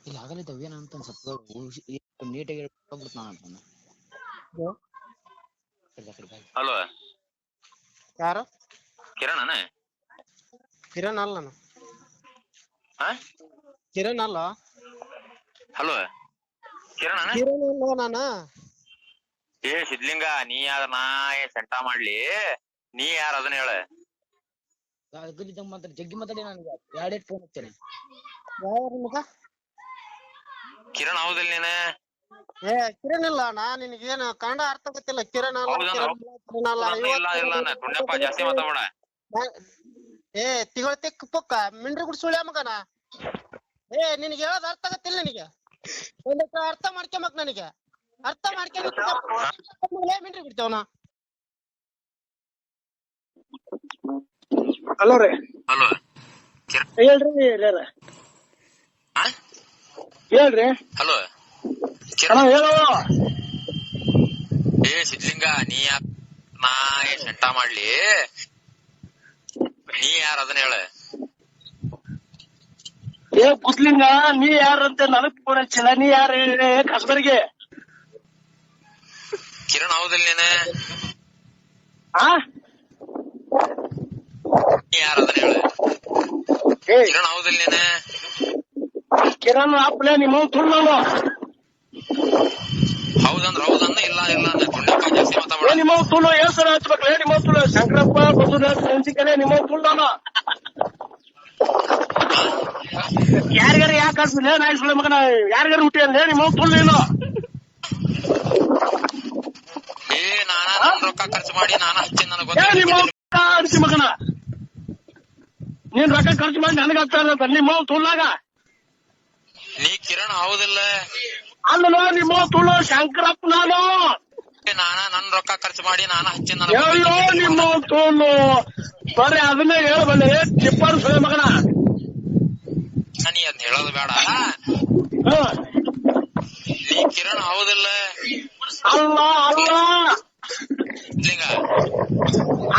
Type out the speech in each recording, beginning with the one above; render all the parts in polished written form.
ಇಲ್ಲಿ ಆಗಲೇ ದವ್ಯನ ಅಂತ ಸ್ವಲ್ಪ ನೀಟಾಗಿ ಹೇಳ್ಬಿಡ್ತು ನಾನು ಅಂತ. ಹಲೋ, ಯಾರು? ಕಿರಣ್ ಕಿರಣ್ ಅಲ್ಲ ನಾನು. ಕಿರಣ್ ಅಲ್ಲ. ಹಲೋ, ಕಿರಣ್ ಕಿರಣ್ ಅಲ್ಲ ನಾನು. ಏ ಸಿದ್ಲಿಂಗ, ನೀ ಯಾರ? ನಾ ಸೆಂಟ ಮಾಡ್ಲಿ? ನೀ ಯಾರ ಅದನ್ನ ಹೇಳ. ಜಗ್ಗಿ ಮಾತಾಡಿ ನನಗೆ ಎರಡೇ ಫೋನ್ ಹಚ್ಚೇನೆ. ಕಿರಣ್ ಹೌದಿಲ್ಲ ನೀನ? ಏ ಕಿರಣ್ ಇಲ್ಲ. ನಾ ನಿನಗೇನು ಕನ್ನಡ ಅರ್ಥ ಗೊತ್ತಿಲ್ಲ. ಕಿರಣ್ ಅಲ್ಲ, ಕಿರಣ್ ಅಲ್ಲ. ತುಂಡಪ್ಪ ಜಾಸ್ತಿ ಮಾತಾಡ. ಏ ತಿಕ್ಕ ಪುಕ್ಕ ಮಿಂಡ್ರಿ ಗುಡ್ ಸುಳ್ಯ ಮಗನ. ಏ ನಿನಗೆ ಹೇಳೋದು ಅರ್ಥ ಆಗತ್ತಿಲ್ಲ. ನಿನಗೆ ಒಂದಕ್ಕೆ ಅರ್ಥ ಮಾಡ್ಕೊಂಬಕ್. ನನಗೆ ಅರ್ಥ ಮಾಡ್ಕೊಂಡ್ ಮಿಂಡ್ರಿ ಬಿಡ್ತೇವನ. ಹಲೋ ರೀ. ಹಲೋ, ಹೇಳ್ರಿ ಹಿರಿಯರ. ಹೇಳ್ರಿ. ಹಲೋ ಹೇಳು. ಏ ಸಿದ್ಲಿಂಗ, ನೀ ನಾ ಸೆಂಟ ಮಾಡ್ಲಿ? ನೀ ಯಾರ ಅದನ್ನ ಹೇಳ. ಏ ಕುಸ್ಲಿಂಗ, ನೀ ಯಾರಂತ ನನಗ್ ಫೋನ್ ಹಚ್ಚಿಲ್ಲ. ನೀ ಯಾರ ಹೇಳಿ ಕಸ್ಬರಿಗೆ? ಕಿರಣ್ ಹೌದಿಲ್ಲ ನೀನ? ನೀ ಯಾರ ಅದನ್ನ ಹೇಳ. ಕಿರಣ್ ಹೌದಿಲ್ಲ ನೀನ? ಕಿರಣ್ ಅಪ್ಲೆ ನಿಮ್ಮ ತುಳ್ಳು. ಹೌದಂದ್ರ ಹೌದನ್ನ, ಇಲ್ಲ ಇಲ್ಲ ತುಂಡಪ್ಪ ಜಾಸ್ತಿ ಮಾತಾಡ. ನಿಮ್ಮ ತುಳ್ಳು ಹೆಸರು ಹಚ್ಬೇಕಲೇ. ನಿಮ್ಮ ತುಳ್ಳು ಶಂಕರಪ್ಪ ಬಸವರಾಜ್ ಮೆಣಸಿಕರೆ ನಿಮ್ಮ ತುಳ್ಳನ. ಯಾರಿಗಾರ ಯಾಕೆ ಹಚ್ಬಿಲ್ಲ ನಾಯಿ ಸುಳ್ಳ ಮಗನ? ಯಾರಿಗಾರ ಹುಟ್ಟಿ ಅಂದೆ ನಿಮ್ಮ ತುಳ್ಳು ಏನು? ಏ ನಾನ ರೊಕ್ಕ ಖರ್ಚು ಮಾಡಿ ನಾನ ಹಚ್ಚಿ ನನಗ ಅಡಿಸಿ ಮಗನ. ನೀನ್ ರೊಕ್ಕ ಖರ್ಚು ಮಾಡಿ ನನಗ ಹಚ್ತಾ ಇರತ್ತ ನಿಮ್ಮ ತುಳ್ಳಾಗ. ನೀ ಕಿರಣ್ ಹೌದಿಲ್ಲ? ಅಲ್ಲ ನಿಮ್ಮ ತುಳು ಶಂಕರಪ್ಪ. ನಾನು ನಾನ ನನ್ ರೊಕ್ಕ ಖರ್ಚು ಮಾಡಿ ನಾನ ಹಚ್ಚಿ ಅಯ್ಯೋ ನಿಮ್ಮ ತುಳು ಬರ್ರಿ ಅದನ್ನೇ ಹೇಳ್ಬಲ್ಲೆ. ಚಿಪ್ಪರ್ ಸುಳ್ಳ ಮಗನ. ನೀ ಅದ್ ಹೇಳೋದು ಬೇಡ. ನೀ ಕಿರಣ್ ಹೌದಿಲ್ಲ? ಅಲ್ಲ ಅಲ್ಲ ಲಿಂಗ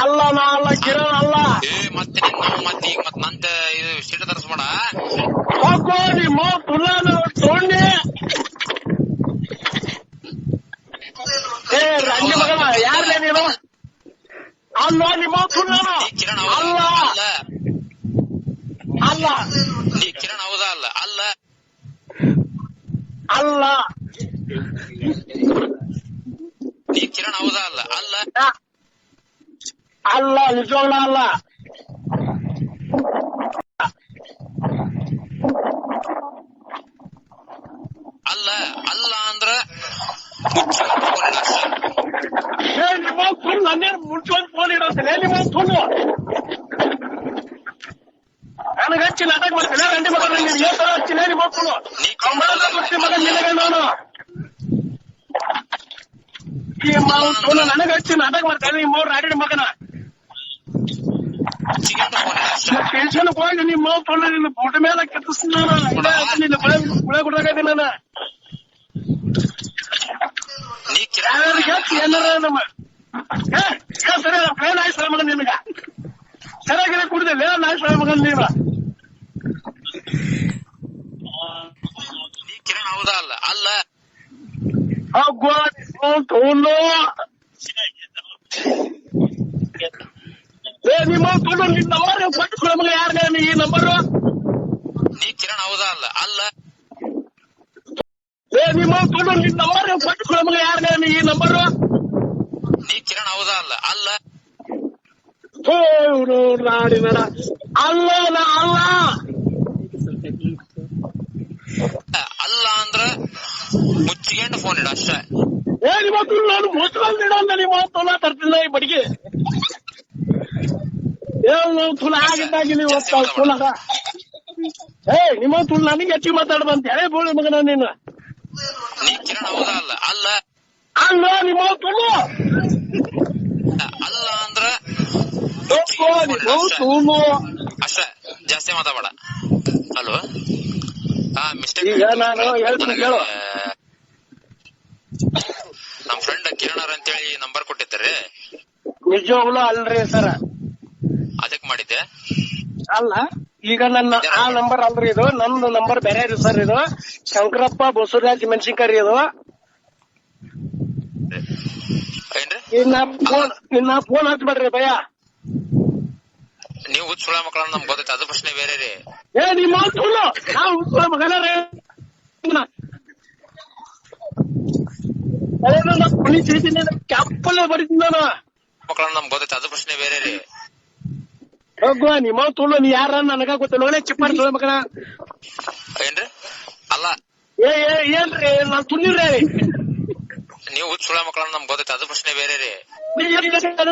ಅಲ್ಲ. ನಾ ಅಲ್ಲ, ಕಿರಣ್ ಅಲ್ಲ. ಏ ಮತ್ತೆ ನಾವು ಮತ್ತೆ ಈಗ ಮತ್ ನಂತ ಇದು ಸೀಟ ತರಿಸ್ಬೇಡ. ಹೋಗೋ ನಿಮ್ಮ ತುಳ್ಳನ ತೊಣ್ಣೆ. ಏ ರಂಗಿ ಮಗನ, ಯಾರೇ ನೀನು? ಅಲ್ಲ ನಿಮ್ಮ ತುಳ್ಳನ. ನೀ ಕಿರಣ್ ಅಲ್ಲ ಅಲ್ಲ ಅಲ್ಲ. ನೀ ಕಿರಣ್ ಹೌದಾ? ಅಲ್ಲ ಅಲ್ಲ ಅಲ್ಲ. ನೀ ಕಿರಣ್ ಹೌದಾ? ಅಲ್ಲ ಅಲ್ಲ ಅಲ್ಲ. ನಿಜವಾಗ್ಲ ಅಲ್ಲ. ಅಲ್ಲ ಅಲ್ಲ ಅಂದ್ರ ಏ ನಿಮ್ಮ ತುಳು ನನ್ನೇನು ಮುಂಚೆಂದು ಫೋನ್ ಇಡೋದಿಲ್ಲ. ನಿಮ್ಮ ತುಳು ನನಗೆ ಹಚ್ಚಿ ನಾಟಕ ಮಾಡ್ತೀನಿ. ರಂಡಿ ಮಗ ನಿನ್ಗೆ ಏನ್ ಹಚ್ಚಿಲ್ಲ. ನಿಮ್ಮ ತುಳು ಮಗ ನಿನಗೆ ನಾನು ಈ ತುಳು ನನಗೆ ಹಚ್ಚಿ ನಾಟಕ ಮಾಡ್ತೇನೆ. ನಿಮ್ಮ ರಾಡಿ ಮಗನ ಟೆನ್ಷನ್ ಹೋಗಿ ನಿಮ್ಮ ತುಳು ನಿನ್ನ ಫೋಟೋ ಮೇಲೆ ಕೆತ್ತಿಸ್ತೀನಿ. ನಿನ್ನ ಗುಳೆ ಗುಡಾಗೈತಿ ನಾನು. ಏನಾರ ನಮ್ಮ ಸರಿ ಪ್ಲೇನ್ ಆಯ್ತು ಸರ ಮಗನ್ ನಿನಗ. ಸರಿಯಾಗಿ ಕುಡಿದಿಲ್ಲ ನಾಯ್ ಸರ ಮಗನ್ ನೀವ. ನೀ ಕಿರಣ್ ಹೌದಾ? ಅಲ್ಲ ಅಲ್ಲ ನಿಮ್ಮ ತುಳು ನಿನ್ ನಂಬರ್ ಕೊಟ್ಟು ಮಗ. ಯಾರ ಈ ನಂಬರು? ನೀ ಕಿರಣ್ ಹೌದಾ? ಅಲ್ಲ ಅಲ್ಲ ನಿಮ್ಮ ತುಳು ನಿನ್ ನಂಬರ್ ಕೊಟ್ಟು ಮಗ. ಯಾರ ಈ ನಂಬರು? ನೀ ಕಿರಣ್ ಹೌದಾ? ಅಲ್ಲ ಅಲ್ಲ ರಾಡಿ ಬೇಡ. ಅಲ್ಲ ಅಲ್ಲ ಅಲ್ಲ ಅಂದ್ರ ಮುಚ್ಚಿಗೆಂಡು ಫೋನ್ ಇಡ ಅಷ್ಟೇ. ಏ ನಿಮ್ಮ ತುಳು ನಾನು ಮುಚ್ಚಿಕೊಂಡಿಡ ಅಂದ ನಿಮ್ಮ ತುಳ ತರ್ತಿಲ್ಲ ಈ ಬಡಿಗೆ. ತುಳ ಆಗಿದ್ದಾಗಿ ನೀವು ತುಳಗ. ಏ ನಿಮ್ಮ ತುಳು ನನಗೆ ಹೆಚ್ಚಿಗೆ ಮಾತಾಡ್ಬಂತ ಹೇಳಿ ಬೋಳಿ ಮಗನ ನೀನು. ನೀ ಕಿರಣ್ ಹೌದಾ? ಅಲ್ಲ ಅಲ್ಲ ಅಲ್ಲ ನಿಮ್ಮ ತುಳು ಅಲ್ಲ ಅಂದ್ರ ಅಷ್ಟೇ, ಜಾಸ್ತಿ ಮಾತಾಡ. Hello, mistake. ನಾನು ಹೇಳ್ತೀನಿ ಕೇಳು. ನಮ್ ಫ್ರೆಂಡ್ ಕಿರಣ್ ಅವ್ರ ಅಂತೇಳಿ ನಂಬರ್ ಕೊಟ್ಟಿದ್ದಾರೆ. ನಿಜವಾಗ್ಲೂ ಅಲ್ರಿ ಸರ. ಅದಕ್ ಮಾಡಿದ್ದೆ. ಅಲ್ಲ ಈಗ ನನ್ನ ಆ ನಂಬರ್ ಅಲ್ರಿ ಇದು, ನಂದು ನಂಬರ್ ಬೇರೆ ರೀ ಸರ್. ಇದು ಶಂಕರಪ್ಪ ಬಸವರಾಜ್ ಮೆಣಸಿನ್ಕಾಯಿ ಇದು. ಏನ್ರಿ ಇನ್ನ ಫೋನ್ ಹಚ್ಬೇಡ್ರಿ ಭಯ. ನೀವು ಹುಚ್ಚ ಸುಳ ಮಕ್ಕಳ ನಮ್ಗೆ ಗೊತ್ತೈತೆ, ಅದು ಪ್ರಶ್ನೆ ಬೇರೆ ರೀ. ಏ ನಿಮ್ಮ ನಾವು ಮಗನ ಕ್ಯಾಪಲ್ಲೇ ಬರೀತೀನಿ ನಾನು. ಮಕ್ಕಳ ನಮ್ಗೆ ಗೊತ್ತೈತೆ, ಅದು ಪ್ರಶ್ನೆ ಬೇರೆ ರೀ. ಹೋಗುವ ನಿಮ್ಮ ತುಳು ನೀ ಯಾರ ನನಗ ಗೊತ್ತಿಲ್ಲ. ಒಳ್ಳೆ ಚಿಪ್ಪಾಡಿ ಸುಳ ಮಗನ. ಏನ್ರಿ ಅಲ್ಲ ಏನ್ರಿ ನಾನ್ ತುಳಿರ್ರಿ. ನೀವು ಹುಚ್ಚ ಸುಳ ಮಕ್ಕಳ ನಮ್ಗೆ ಗೊತ್ತೈತೆ, ಅದು ಪ್ರಶ್ನೆ ಬೇರೆ ರೀ.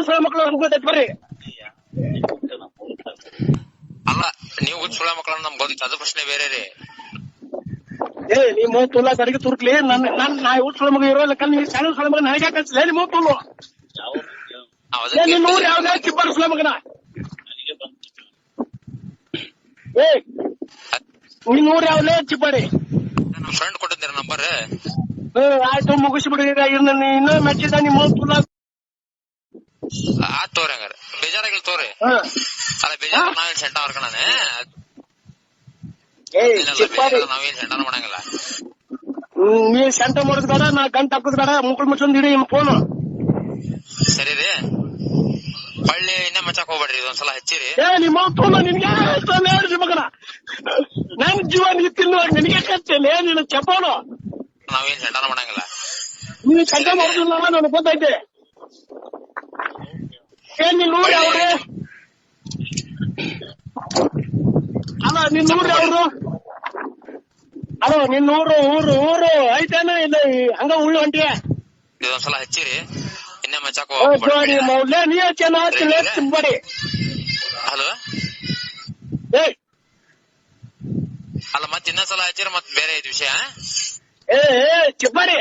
ಸುಳ ಮಕ್ಕಳು ಗೊತ್ತೈತೆ ಬರ್ರಿ. ಅಲ್ಲ ನೀವು ಹುಚ್ಚ ಸುಳ ಮಕ್ಕಳ ನಮ್ಗೆ ಗೊತ್ತೈತೆ, ಅದು ಪ್ರಶ್ನೆ ಬೇರೆ ರೀ. ಏ ನಿಮ್ಮ ತುಲ ಕಡೆಗೆ ತುರ್ಕ್ಲಿ ನಾ ಹುಚ್ಚ ಸುಳ ಮಗ ಇರೋಲ್ಲ ಕಲ್. ನೀವು ಸಣ್ಣ ಸುಳ ಮಗ ನನಗೆ ಹಾಕಲ್ಲ ನಿಮ್ಮ ತುಳು. ನಿನ್ನ ಊರು ಯಾವ್ದೇ ಚಿಪ್ಪಾಡಿ ಸುಳ ಮಗನ. ಏ ನಿನ್ನ ಊರು ಯಾವ್ದೇ ಚಿಪ್ಪಾಡಿ. ನಮ್ ಫ್ರೆಂಡ್ ಕೊಟ್ಟಿದ್ದೀರ ನಂಬರ್. ಆಯ್ತು ಮುಗಿಸ್ಬಿಡಿ. ಇನ್ನೂ ಮೆಚ್ಚಿದ ನಿಮ್ಮ ತುಲ. ಆತ್ ತೋರಿ ಹಂಗಾರ ಬೇಜಾರಾಗಿಲ್ ತೋರಿ. ಅಲ್ಲ ಬೇಜಾರ ನಾವೇನ್ ಸೆಂಟ ಮಾಡ್ಕೊಳನೆ. ನಾವೇನ್ ಸೆಂಟರ್ ಮಾಡಂಗಿಲ್ಲ. ನೀ ಸೆಂಟ ಮಾಡೋದ್ ಬೇಡ, ನಾ ಗಂಟ ಹಾಕೋದ್ ಬೇಡ. ಮುಕ್ಕಳು ಮುಚ್ಚೊಂದ್ ಇಡಿ ನಿಮ್ಮ ಫೋನು. ಸರಿ ರೀ, ಹೊಳ್ಳಿ ಇನ್ನೇ ಮಚ್ಚಾಕ್ ಹೋಗ್ಬೇಡ್ರಿ, ಇದೊಂದ್ಸಲ ಹಚ್ಚಿರಿ. ಏ ನಿಮ್ಮ ಫೋನು ನಿನ್ಗೆ ಹೇಳ್ರಿ ಮಗನ. ನನ್ ಜೀವ ನೀ ತಿನ್ನುವಾಗ ನಿನಗೆ ಕಚ್ಚಲ್ಲ. ನೀನು ಚಪ್ಪೋನು. ನಾವೇನ್ ಸೆಂಟರ್ ಮಾಡಂಗಿಲ್ಲ. ನೀನು ಸೆಂಟ ಮಾಡೋದಿಲ್ಲ ನನಗೆ ಗೊತ್ತೈತೆ. ಏನ್ ನಿನ್ನ ಊರು ಯಾವ್ರಿ? ಅಲ್ಲ ನಿನ್ನ ಊರು ಯಾವ್ರು? ಅಲೋ ನಿನ್ನ ಊರು ಐತೇನ ಇಲ್ಲ ಹಂಗ ಉಳ್ಳು ಹೊಂಟಿಯ? ಇದೊಂದ್ಸಲ ಹಚ್ಚಿರಿ, ಇನ್ನೇ ಮಚ್ಚಾಕ್ ಮೌಲ್ಯ ನೀ ಚೆನ್ನಾಗಿ. ಹಲೋ ಅಲ್ಲ ಮತ್ ಇನ್ನೊಂದ್ಸಲ ಹಚ್ಚಿರ ಮತ್ ಬೇರೆ ಐತಿ ವಿಷಯ. ಏ ಚಿಪ್ಪಾಡಿ